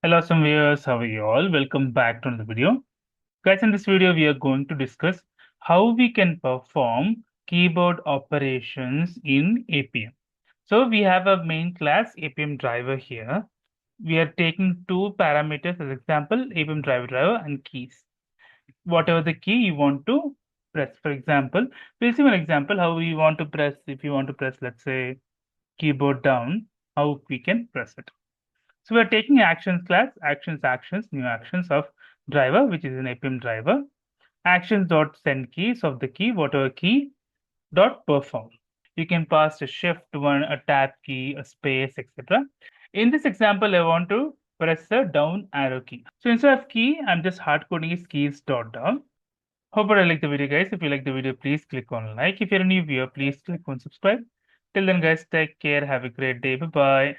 Hello, some viewers. How are you all? Welcome back to another video. Guys, in this video, we are going to discuss how we can perform keyboard operations in Appium. So we have a main class Appium Driver here. We are taking two parameters as example, Appium Driver and keys. Whatever the key you want to press. For example, we'll see one example how we want to press. If you want to press, let's say, keyboard down, how we can press it. So we're taking actions class, actions, new actions of driver, which is an Appium driver, actions dot send keys of the key, whatever key dot perform. You can pass a shift one, a tab key, a space, etc. In this example, I want to press the down arrow key. So instead of key, I'm just hard coding is keys dot down. Hope you like the video, guys. If you like the video, please click on like. If you're a new viewer, please click on subscribe. Till then, guys, take care. Have a great day. Bye bye.